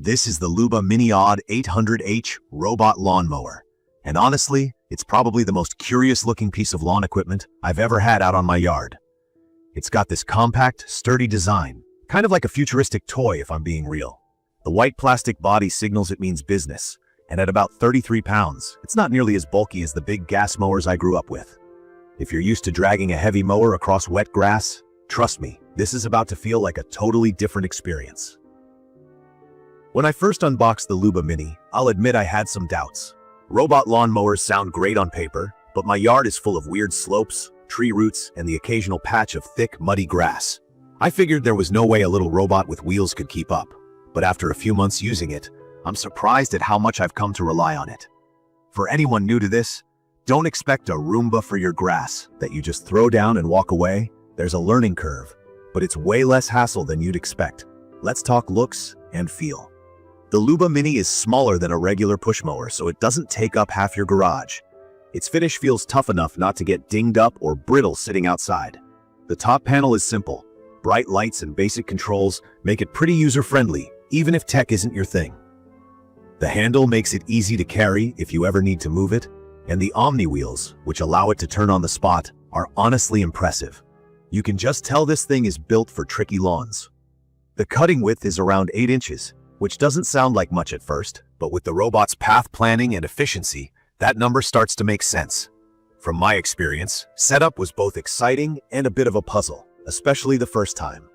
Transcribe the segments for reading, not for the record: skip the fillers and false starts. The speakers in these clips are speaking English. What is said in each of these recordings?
This is the LUBA Mini AWD 800H Robot Lawn Mower. And honestly, it's probably the most curious-looking piece of lawn equipment I've ever had out on my yard. It's got this compact, sturdy design, kind of like a futuristic toy if I'm being real. The white plastic body signals it means business, and at about 33 pounds, it's not nearly as bulky as the big gas mowers I grew up with. If you're used to dragging a heavy mower across wet grass, trust me, this is about to feel like a totally different experience. When I first unboxed the LUBA Mini, I'll admit I had some doubts. Robot lawn mowers sound great on paper, but my yard is full of weird slopes, tree roots, and the occasional patch of thick, muddy grass. I figured there was no way a little robot with wheels could keep up, but after a few months using it, I'm surprised at how much I've come to rely on it. For anyone new to this, don't expect a Roomba for your grass that you just throw down and walk away. There's a learning curve, but it's way less hassle than you'd expect. Let's talk looks and feel. The LUBA Mini is smaller than a regular push mower, so it doesn't take up half your garage. Its finish feels tough enough not to get dinged up or brittle sitting outside. The top panel is simple. Bright lights and basic controls make it pretty user-friendly, even if tech isn't your thing. The handle makes it easy to carry if you ever need to move it, and the Omni wheels, which allow it to turn on the spot, are honestly impressive. You can just tell this thing is built for tricky lawns. The cutting width is around 8 inches, which doesn't sound like much at first, but with the robot's path planning and efficiency, that number starts to make sense. From my experience, setup was both exciting and a bit of a puzzle, especially the first time.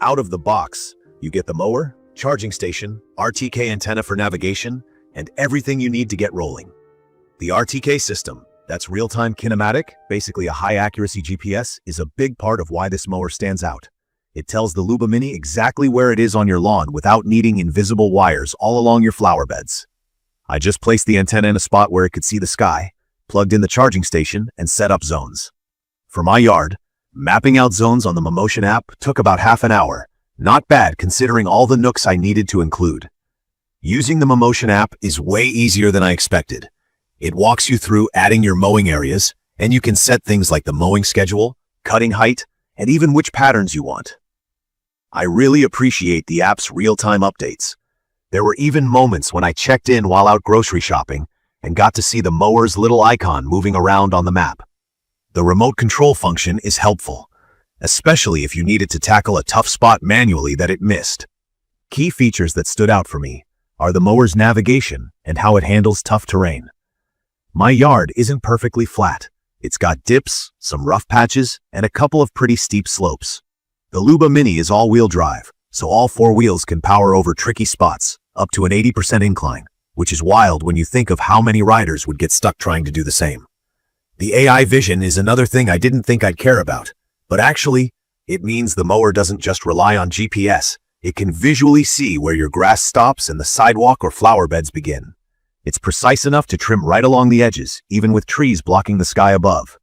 Out of the box, you get the mower, charging station, RTK antenna for navigation, and everything you need to get rolling. The RTK system, that's real-time kinematic, basically a high-accuracy GPS, is a big part of why this mower stands out. It tells the LUBA Mini exactly where it is on your lawn without needing invisible wires all along your flower beds. I just placed the antenna in a spot where it could see the sky, plugged in the charging station, and set up zones. For my yard, mapping out zones on the mowing app took about half an hour. Not bad considering all the nooks I needed to include. Using the mowing app is way easier than I expected. It walks you through adding your mowing areas, and you can set things like the mowing schedule, cutting height, and even which patterns you want. I really appreciate the app's real-time updates. There were even moments when I checked in while out grocery shopping and got to see the mower's little icon moving around on the map. The remote control function is helpful, especially if you needed to tackle a tough spot manually that it missed. Key features that stood out for me are the mower's navigation and how it handles tough terrain. My yard isn't perfectly flat. It's got dips, some rough patches, and a couple of pretty steep slopes. The LUBA Mini is all-wheel drive, so all 4 wheels can power over tricky spots, up to an 80% incline, which is wild when you think of how many riders would get stuck trying to do the same. The AI Vision is another thing I didn't think I'd care about, but actually, it means the mower doesn't just rely on GPS. It can visually see where your grass stops and the sidewalk or flower beds begin. It's precise enough to trim right along the edges, even with trees blocking the sky above.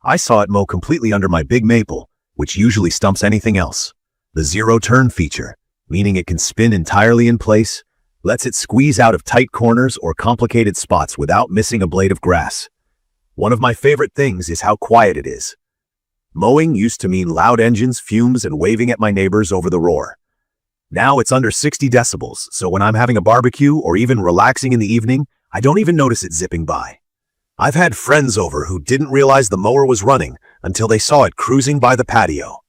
I saw it mow completely under my big maple, which usually stumps anything else. The zero-turn feature, meaning it can spin entirely in place, lets it squeeze out of tight corners or complicated spots without missing a blade of grass. One of my favorite things is how quiet it is. Mowing used to mean loud engines, fumes, and waving at my neighbors over the roar. Now it's under 60 decibels, so when I'm having a barbecue or even relaxing in the evening, I don't even notice it zipping by. I've had friends over who didn't realize the mower was running until they saw it cruising by the patio.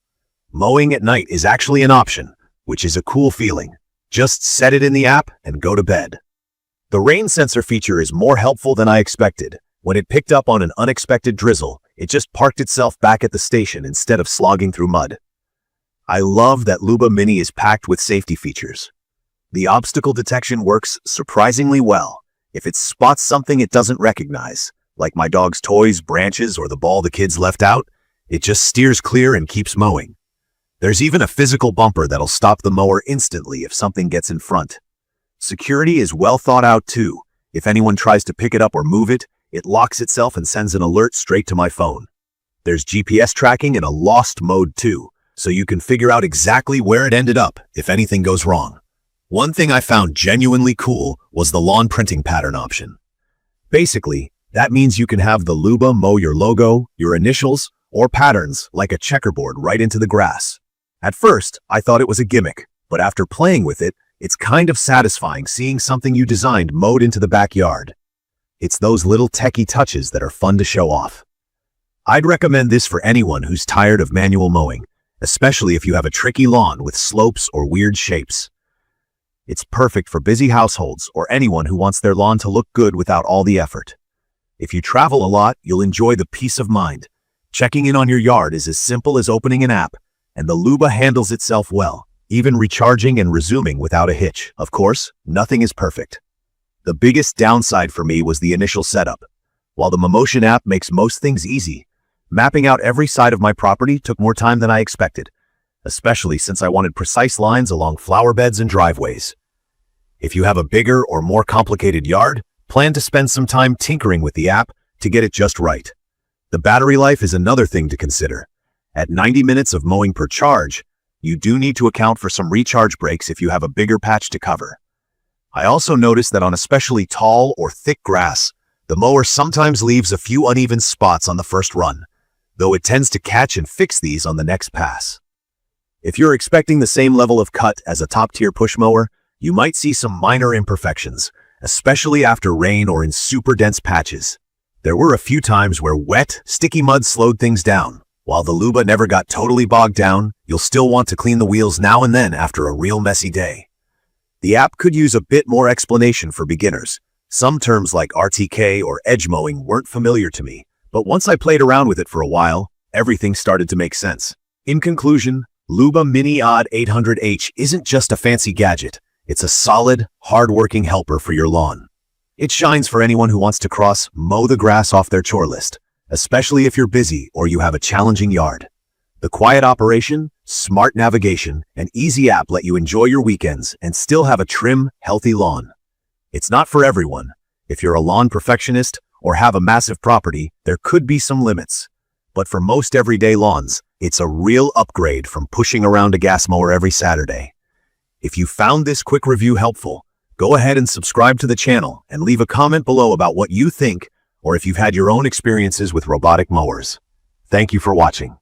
Mowing at night is actually an option, which is a cool feeling. Just set it in the app and go to bed. The rain sensor feature is more helpful than I expected. When it picked up on an unexpected drizzle, it just parked itself back at the station instead of slogging through mud. I love that LUBA Mini is packed with safety features. The obstacle detection works surprisingly well. If it spots something it doesn't recognize, like my dog's toys, branches, or the ball the kids left out, it just steers clear and keeps mowing. There's even a physical bumper that'll stop the mower instantly if something gets in front. Security is well thought out too. If anyone tries to pick it up or move it, it locks itself and sends an alert straight to my phone. There's GPS tracking and a lost mode too, so you can figure out exactly where it ended up if anything goes wrong. One thing I found genuinely cool was the lawn printing pattern option. Basically, that means you can have the LUBA mow your logo, your initials, or patterns like a checkerboard right into the grass. At first, I thought it was a gimmick, but after playing with it, It's kind of satisfying seeing something you designed mowed into the backyard. It's those little techie touches that are fun to show off. I'd recommend this for anyone who's tired of manual mowing, especially if you have a tricky lawn with slopes or weird shapes. It's perfect for busy households or anyone who wants their lawn to look good without all the effort. If you travel a lot, you'll enjoy the peace of mind. Checking in on your yard is as simple as opening an app, and the LUBA handles itself well, even recharging and resuming without a hitch. Of course, nothing is perfect. The biggest downside for me was the initial setup. While the Motion app makes most things easy, mapping out every side of my property took more time than I expected, especially since I wanted precise lines along flower beds and driveways. If you have a bigger or more complicated yard, plan to spend some time tinkering with the app to get it just right. The battery life is another thing to consider. At 90 minutes of mowing per charge, you do need to account for some recharge breaks if you have a bigger patch to cover. I also noticed that on especially tall or thick grass, the mower sometimes leaves a few uneven spots on the first run, though it tends to catch and fix these on the next pass. If you're expecting the same level of cut as a top-tier push mower, you might see some minor imperfections, especially after rain or in super dense patches. There were a few times where wet, sticky mud slowed things down. While the LUBA never got totally bogged down, you'll still want to clean the wheels now and then after a real messy day. The app could use a bit more explanation for beginners. Some terms like RTK or edge mowing weren't familiar to me, but once I played around with it for a while, everything started to make sense. In conclusion, LUBA Mini AWD 800H isn't just a fancy gadget. It's a solid, hard-working helper for your lawn. It shines for anyone who wants to mow the grass off their chore list, especially if you're busy or you have a challenging yard. The quiet operation, smart navigation, and easy app let you enjoy your weekends and still have a trim, healthy lawn. It's not for everyone. If you're a lawn perfectionist or have a massive property, there could be some limits. But for most everyday lawns, it's a real upgrade from pushing around a gas mower every Saturday. If you found this quick review helpful, go ahead and subscribe to the channel and leave a comment below about what you think or if you've had your own experiences with robotic mowers. Thank you for watching.